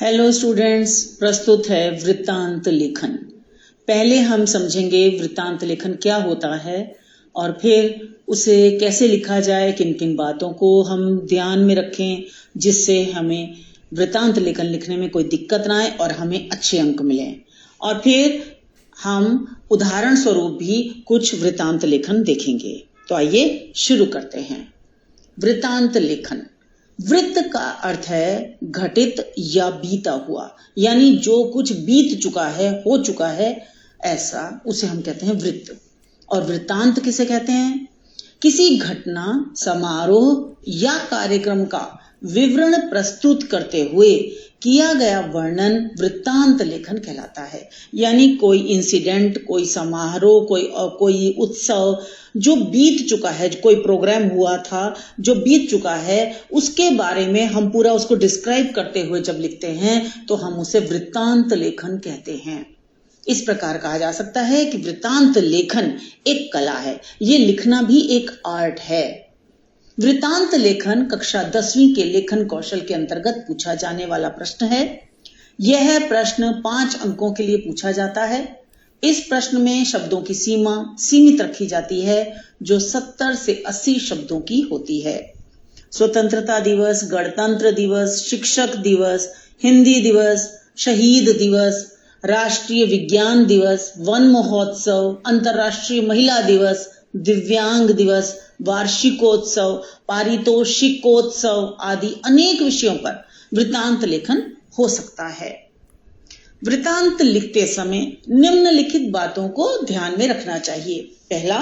Hello students, प्रस्तुत है वृत्तांत लेखन। पहले हम समझेंगे वृत्तांत लेखन क्या होता है और फिर उसे कैसे लिखा जाए, किन किन बातों को हम ध्यान में रखें जिससे हमें वृत्तांत लेखन लिखने में कोई दिक्कत ना आए और हमें अच्छे अंक मिलें। और फिर हम उदाहरण स्वरूप भी कुछ वृत्तांत लेखन देखेंगे। तो आइए शुरू करते हैं। वृत्तांत लेखन। वृत्त का अर्थ है घटित या बीता हुआ, यानी जो कुछ बीत चुका है, हो चुका है, ऐसा उसे हम कहते हैं वृत्त। और वृत्तांत किसे कहते हैं? किसी घटना, समारोह या कार्यक्रम का विवरण प्रस्तुत करते हुए किया गया वर्णन वृत्तांत लेखन कहलाता है। यानी कोई इंसिडेंट, कोई समारोह, कोई उत्सव जो बीत चुका है, कोई प्रोग्राम हुआ था जो बीत चुका है, उसके बारे में हम पूरा उसको डिस्क्राइब करते हुए जब लिखते हैं तो हम उसे वृत्तांत लेखन कहते हैं। इस प्रकार कहा जा सकता है कि वृत्तांत लेखन एक कला है, ये लिखना भी एक आर्ट है। वृत्तांत लेखन कक्षा 10वीं के लेखन कौशल के अंतर्गत पूछा जाने वाला प्रश्न है। यह प्रश्न 5 अंकों के लिए पूछा जाता है। इस प्रश्न में शब्दों की सीमा सीमित रखी जाती है, जो 70 से 80 शब्दों की होती है। स्वतंत्रता दिवस, गणतंत्र दिवस, शिक्षक दिवस, हिंदी दिवस, शहीद दिवस, राष्ट्रीय विज्ञान दिवस, वन महोत्सव, अंतर्राष्ट्रीय महिला दिवस, दिव्यांग दिवस, वार्षिकोत्सव, पारितोषिकोत्सव आदि अनेक विषयों पर वृत्तांत लेखन हो सकता है। वृत्तांत लिखते समय निम्नलिखित बातों को ध्यान में रखना चाहिए। पहला,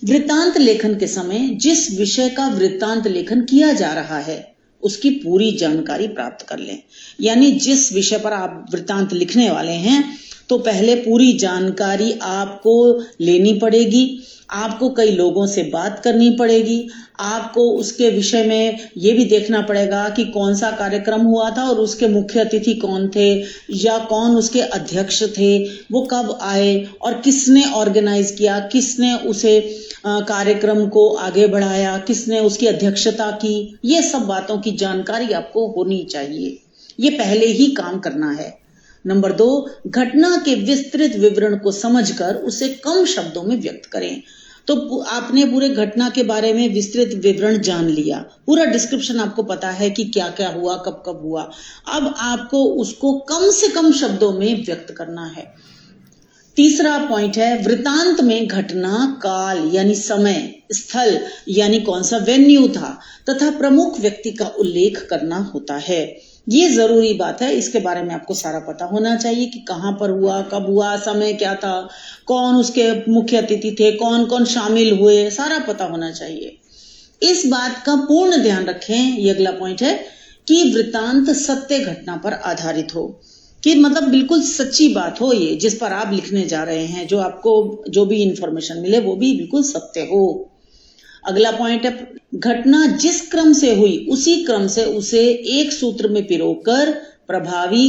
वृत्तांत लेखन के समय जिस विषय का वृत्तांत लेखन किया जा रहा है उसकी पूरी जानकारी प्राप्त कर लें। यानी जिस विषय पर आप वृत्तांत लिखने वाले हैं तो पहले पूरी जानकारी आपको लेनी पड़ेगी। आपको कई लोगों से बात करनी पड़ेगी। आपको उसके विषय में ये भी देखना पड़ेगा कि कौन सा कार्यक्रम हुआ था और उसके मुख्य अतिथि कौन थे या कौन उसके अध्यक्ष थे, वो कब आए और किसने ऑर्गेनाइज किया, किसने उसे कार्यक्रम को आगे बढ़ाया, किसने उसकी अध्यक्षता की। ये सब बातों की जानकारी आपको होनी चाहिए। ये पहले ही काम करना है। नंबर 2, घटना के विस्तृत विवरण को समझकर उसे कम शब्दों में व्यक्त करें। तो आपने पूरे घटना के बारे में विस्तृत विवरण जान लिया, पूरा डिस्क्रिप्शन आपको पता है कि क्या क्या हुआ, कब कब हुआ। अब आपको उसको कम से कम शब्दों में व्यक्त करना है। तीसरा पॉइंट है, वृत्तांत में घटना, काल यानी समय, स्थल यानी कौन सा वेन्यू था तथा प्रमुख व्यक्ति का उल्लेख करना होता है। ये जरूरी बात है, इसके बारे में आपको सारा पता होना चाहिए कि कहां पर हुआ, कब हुआ, समय क्या था, कौन उसके मुख्य अतिथि थे, कौन कौन शामिल हुए, सारा पता होना चाहिए। इस बात का पूर्ण ध्यान रखें, ये अगला पॉइंट है, कि वृत्तांत सत्य घटना पर आधारित हो, कि मतलब बिल्कुल सच्ची बात हो, ये जिस पर आप लिखने जा रहे हैं, जो आपको जो भी इंफॉर्मेशन मिले वो भी बिल्कुल सत्य हो। अगला पॉइंट है, घटना जिस क्रम से हुई उसी क्रम से उसे एक सूत्र में पिरोकर प्रभावी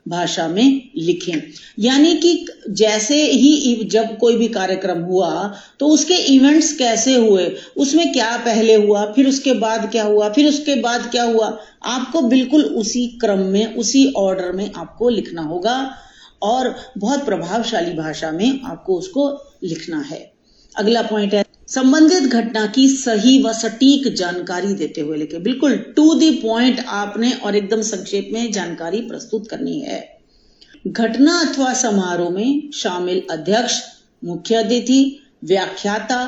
भाषा में लिखें। यानी कि जैसे ही जब कोई भी कार्यक्रम हुआ तो उसके इवेंट्स कैसे हुए, उसमें क्या पहले हुआ, फिर उसके बाद क्या हुआ, फिर उसके बाद क्या हुआ, आपको बिल्कुल उसी क्रम में, उसी ऑर्डर में आपको लिखना होगा और बहुत प्रभावशाली भाषा में आपको उसको लिखना है। अगला पॉइंट है, संबंधित घटना की सही व सटीक जानकारी देते हुए लिखे। बिल्कुल टू द पॉइंट आपने और एकदम संक्षेप में जानकारी प्रस्तुत करनी है। घटना अथवा समारोह में शामिल अध्यक्ष, मुख्य अतिथि, व्याख्याता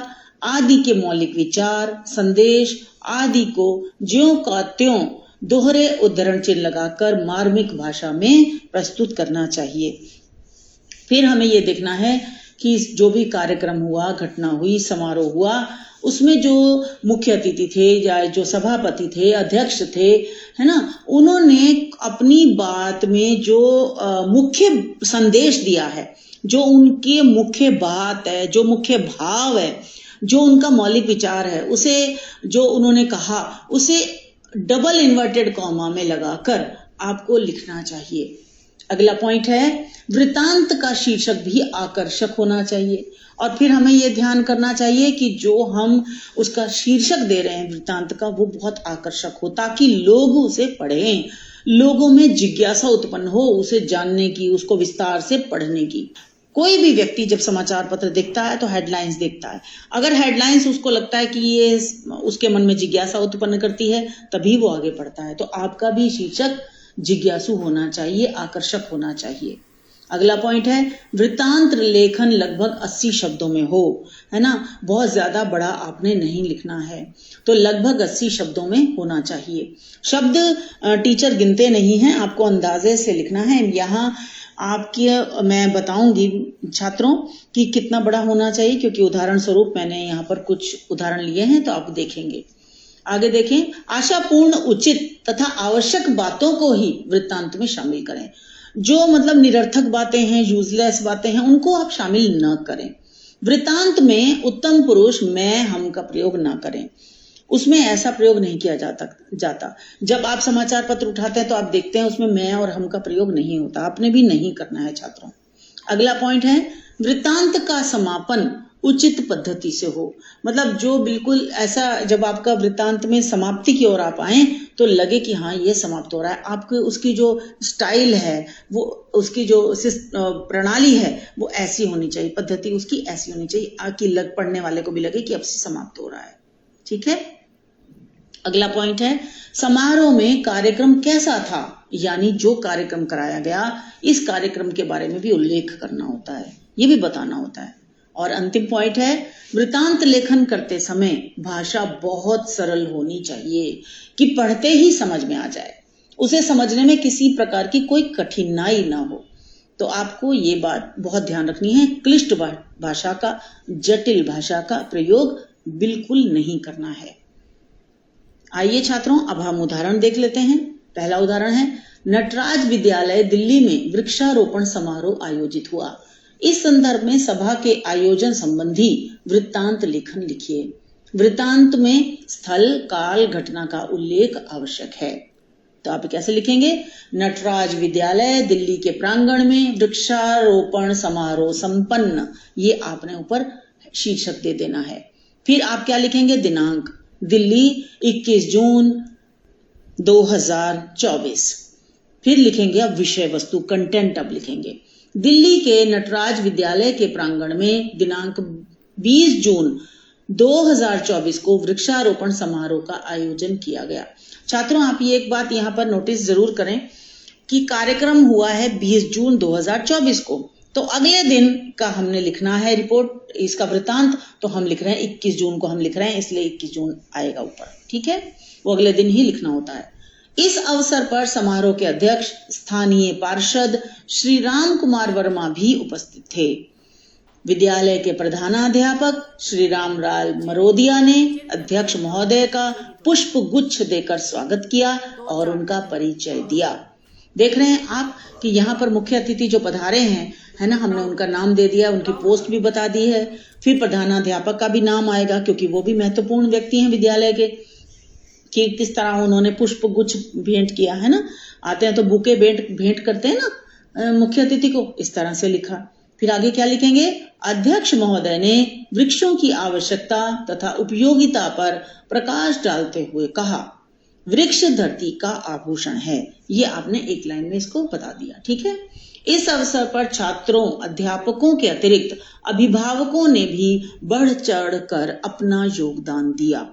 आदि के मौलिक विचार, संदेश आदि को ज्यों का त्यों दोहरे उद्धरण चिन्ह लगाकर मार्मिक भाषा में प्रस्तुत करना चाहिए। फिर हमें ये देखना है कि जो भी कार्यक्रम हुआ, घटना हुई, समारोह हुआ, उसमें जो मुख्य अतिथि थे या जो सभापति थे, अध्यक्ष थे, है ना, उन्होंने अपनी बात में जो मुख्य संदेश दिया है, जो उनकी मुख्य बात है, जो मुख्य भाव है, जो उनका मौलिक विचार है, उसे जो उन्होंने कहा उसे डबल इन्वर्टेड कॉमा में लगाकर आपको लिखना चाहिए। अगला पॉइंट है, वृत्तांत का शीर्षक भी आकर्षक होना चाहिए। और फिर हमें यह ध्यान करना चाहिए कि जो हम उसका शीर्षक दे रहे हैं वृत्तांत का, वो बहुत आकर्षक हो ताकि लोग उसे पढ़ें, लोगों में जिज्ञासा उत्पन्न हो उसे जानने की, उसको विस्तार से पढ़ने की। कोई भी व्यक्ति जब समाचार पत्र देखता है तो हेडलाइंस देखता है। अगर हेडलाइंस उसको लगता है कि ये उसके मन में जिज्ञासा उत्पन्न करती है तभी वो आगे पढ़ता है। तो आपका भी शीर्षक जिज्ञासु होना चाहिए, आकर्षक होना चाहिए। अगला पॉइंट है वृत्तांत लेखन लगभग 80 शब्दों में हो, है ना। बहुत ज्यादा बड़ा आपने नहीं लिखना है, तो लगभग 80 शब्दों में होना चाहिए। शब्द टीचर गिनते नहीं हैं, आपको अंदाजे से लिखना है। यहाँ आपकी मैं बताऊंगी छात्रों कि कितना बड़ा होना चाहिए, क्योंकि उदाहरण स्वरूप मैंने यहाँ पर कुछ उदाहरण लिए हैं तो आप देखेंगे। आगे देखें, आशापूर्ण, उचित तथा आवश्यक बातों को ही वृत्तांत में शामिल करें। जो मतलब निरर्थक बातें हैं, यूजलेस बातें हैं, उनको आप शामिल न करें। वृत्तांत में उत्तम पुरुष, मैं, हम का प्रयोग न करें। उसमें ऐसा प्रयोग नहीं किया जाता। जब आप समाचार पत्र उठाते हैं तो आप देखते हैं उसमें मैं और हम का प्रयोग नहीं होता। आपने भी नहीं करना है छात्रों। अगला पॉइंट है वृत्तांत का समापन उचित पद्धति से हो। मतलब जो बिल्कुल ऐसा, जब आपका वृत्तांत में समाप्ति की ओर आप आए तो लगे कि हाँ ये समाप्त हो रहा है। आपके उसकी जो स्टाइल है, वो उसकी जो प्रणाली है वो ऐसी होनी चाहिए, पद्धति उसकी ऐसी होनी चाहिए कि पढ़ने वाले को भी लगे कि अब से समाप्त हो रहा है। ठीक है। अगला पॉइंट है समारोह में कार्यक्रम कैसा था, यानी जो कार्यक्रम कराया गया इस कार्यक्रम के बारे में भी उल्लेख करना होता है, ये भी बताना होता है। और अंतिम पॉइंट है वृत्तांत लेखन करते समय भाषा बहुत सरल होनी चाहिए कि पढ़ते ही समझ में आ जाए, उसे समझने में किसी प्रकार की कोई कठिनाई ना हो। तो आपको ये बात बहुत ध्यान रखनी है, क्लिष्ट भाषा का, जटिल भाषा का प्रयोग बिल्कुल नहीं करना है। आइए छात्रों, अब हम उदाहरण देख लेते हैं। पहला उदाहरण है नटराज विद्यालय दिल्ली में वृक्षारोपण समारोह आयोजित हुआ। इस संदर्भ में सभा के आयोजन संबंधी वृत्तांत लेखन लिखिए। वृत्तांत में स्थल, काल, घटना का उल्लेख आवश्यक है। तो आप कैसे लिखेंगे? नटराज विद्यालय दिल्ली के प्रांगण में वृक्षारोपण समारोह संपन्न, ये आपने ऊपर शीर्षक दे देना है। फिर आप क्या लिखेंगे? दिनांक दिल्ली 21 जून 2024। फिर लिखेंगे अब विषय वस्तु, कंटेंट अब लिखेंगे। दिल्ली के नटराज विद्यालय के प्रांगण में दिनांक 20 जून 2024 को वृक्षारोपण समारोह का आयोजन किया गया। छात्रों, आप ये एक बात यहाँ पर नोटिस जरूर करें कि कार्यक्रम हुआ है 20 जून 2024 को, तो अगले दिन का हमने लिखना है रिपोर्ट, इसका वृत्तांत, तो हम लिख रहे हैं 21 जून को हम लिख रहे हैं, इसलिए 21 जून आएगा ऊपर। ठीक है, वो अगले दिन ही लिखना होता है। इस अवसर पर समारोह के अध्यक्ष स्थानीय पार्षद श्री राम कुमार वर्मा भी उपस्थित थे। विद्यालय के प्रधानाध्यापक श्री रामलाल मरोदिया ने अध्यक्ष महोदय का पुष्प गुच्छ देकर स्वागत किया और उनका परिचय दिया। देख रहे हैं आप कि यहाँ पर मुख्य अतिथि जो पधारे हैं, है ना, हमने उनका नाम दे दिया, उनकी पोस्ट भी बता दी है। फिर प्रधानाध्यापक का भी नाम आएगा क्योंकि वो भी महत्वपूर्ण व्यक्ति हैं विद्यालय के, कि किस तरह उन्होंने पुष्प गुच्छ भेंट किया, है ना। आते हैं तो बुके भेंट करते हैं ना मुख्य अतिथि को, इस तरह से लिखा। फिर आगे क्या लिखेंगे? अध्यक्ष महोदय ने वृक्षों की आवश्यकता तथा उपयोगिता पर प्रकाश डालते हुए कहा, वृक्ष धरती का आभूषण है। ये आपने एक लाइन में इसको बता दिया। ठीक है। इस अवसर पर छात्रों, अध्यापकों के अतिरिक्त अभिभावकों ने भी बढ़ चढ़ कर अपना योगदान दिया।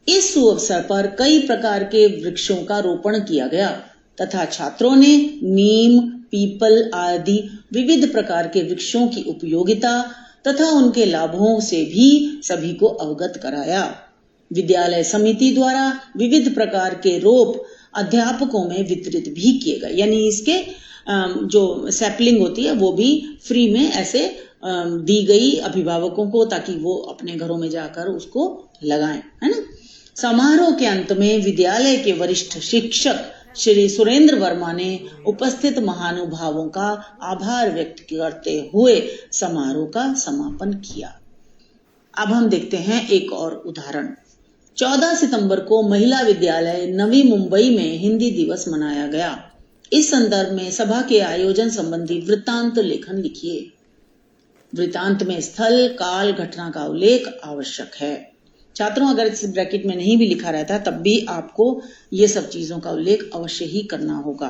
इस सुअवसर पर कई प्रकार के वृक्षों का रोपण किया गया तथा छात्रों ने नीम, पीपल आदि विविध प्रकार के वृक्षों की उपयोगिता तथा उनके लाभों से भी सभी को अवगत कराया। विद्यालय समिति द्वारा विविध प्रकार के रोप अध्यापकों में वितरित भी किए गए, यानी इसके जो सैपलिंग होती है वो भी फ्री में ऐसे दी गई अभिभावकों को, ताकि वो अपने घरों में जाकर उसको लगाएं, है ना। समारोह के अंत में विद्यालय के वरिष्ठ शिक्षक श्री सुरेंद्र वर्मा ने उपस्थित महानुभावों का आभार व्यक्त करते हुए समारोह का समापन किया। अब हम देखते हैं एक और उदाहरण। 14 सितंबर को महिला विद्यालय नवी मुंबई में हिंदी दिवस मनाया गया। इस संदर्भ में सभा के आयोजन संबंधी वृत्तांत लेखन लिखिए। वृत्तांत में स्थल, काल, घटना का उल्लेख आवश्यक है। छात्रों, अगर इस ब्रैकेट में नहीं भी लिखा रहता तब भी आपको ये सब चीजों का उल्लेख अवश्य ही करना होगा।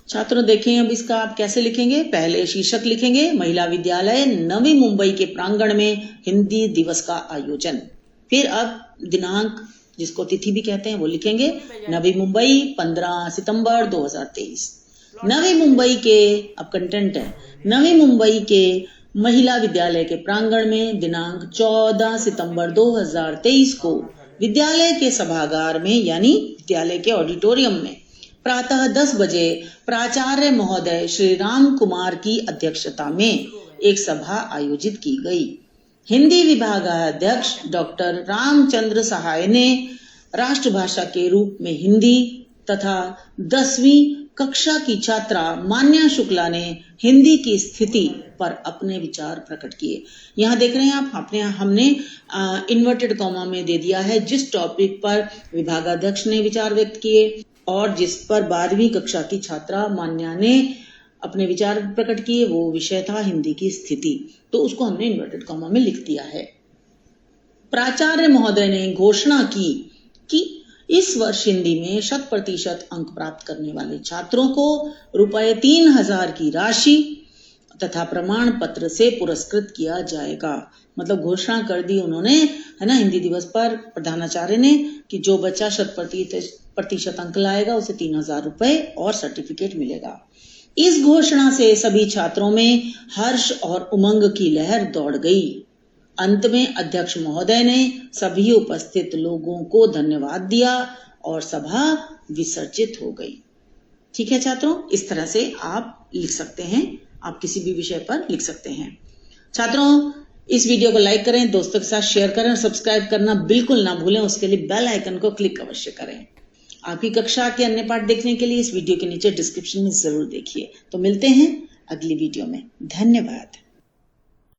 छात्रों देखें, अब इसका आप कैसे लिखेंगे। पहले शीर्षक लिखेंगे, महिला विद्यालय नवी मुंबई के प्रांगण में हिंदी दिवस का आयोजन। फिर अब दिनांक, जिसको तिथि भी कहते हैं, वो लिखेंगे नवी मुंबई 15 सितंबर 2023। नवी मुंबई के, अब कंटेंट है, नवी मुंबई के महिला विद्यालय के प्रांगण में दिनांक 14 सितंबर 2023 को विद्यालय के सभागार में यानी विद्यालय के ऑडिटोरियम में प्रातः 10 बजे प्राचार्य महोदय श्री राम कुमार की अध्यक्षता में एक सभा आयोजित की गई। हिंदी विभागाध्यक्ष डॉक्टर रामचंद्र सहाय ने राष्ट्रभाषा के रूप में हिंदी तथा 10वीं कक्षा की छात्रा मान्या शुक्ला ने हिंदी की स्थिति पर अपने विचार प्रकट किए। यहाँ देख रहे हैं आप, हमने इन्वर्टेड कॉमा में दे दिया है जिस टॉपिक पर विभागाध्यक्ष ने विचार व्यक्त किए और जिस पर 12वीं कक्षा की छात्रा मान्या ने अपने विचार प्रकट किए, वो विषय था हिंदी की स्थिति, तो उसको हमने इन्वर्टेड कॉमा में लिख दिया है। प्राचार्य महोदय ने घोषणा की कि इस वर्ष हिंदी में 100% अंक प्राप्त करने वाले छात्रों को ₹3000 की राशि तथा प्रमाण पत्र से पुरस्कृत किया जाएगा। मतलब घोषणा कर दी उन्होंने, है ना, हिंदी दिवस पर प्रधानाचार्य ने, कि जो बच्चा 100% अंक लाएगा उसे 3000 रुपए और सर्टिफिकेट मिलेगा। इस घोषणा से सभी छात्रों में हर्ष और उमंग की लहर दौड़ गई। अंत में अध्यक्ष महोदय ने सभी उपस्थित लोगों को धन्यवाद दिया और सभा विसर्जित हो गई। ठीक है छात्रों, इस तरह से आप लिख सकते हैं, आप किसी भी विषय पर लिख सकते हैं। छात्रों, इस वीडियो को लाइक करें, दोस्तों के साथ शेयर करें और सब्सक्राइब करना बिल्कुल ना भूलें। उसके लिए बेल आइकन को क्लिक अवश्य करें। आपकी कक्षा के अन्य पाठ देखने के लिए इस वीडियो के नीचे डिस्क्रिप्शन में जरूर देखिए। तो मिलते हैं अगली वीडियो में। धन्यवाद।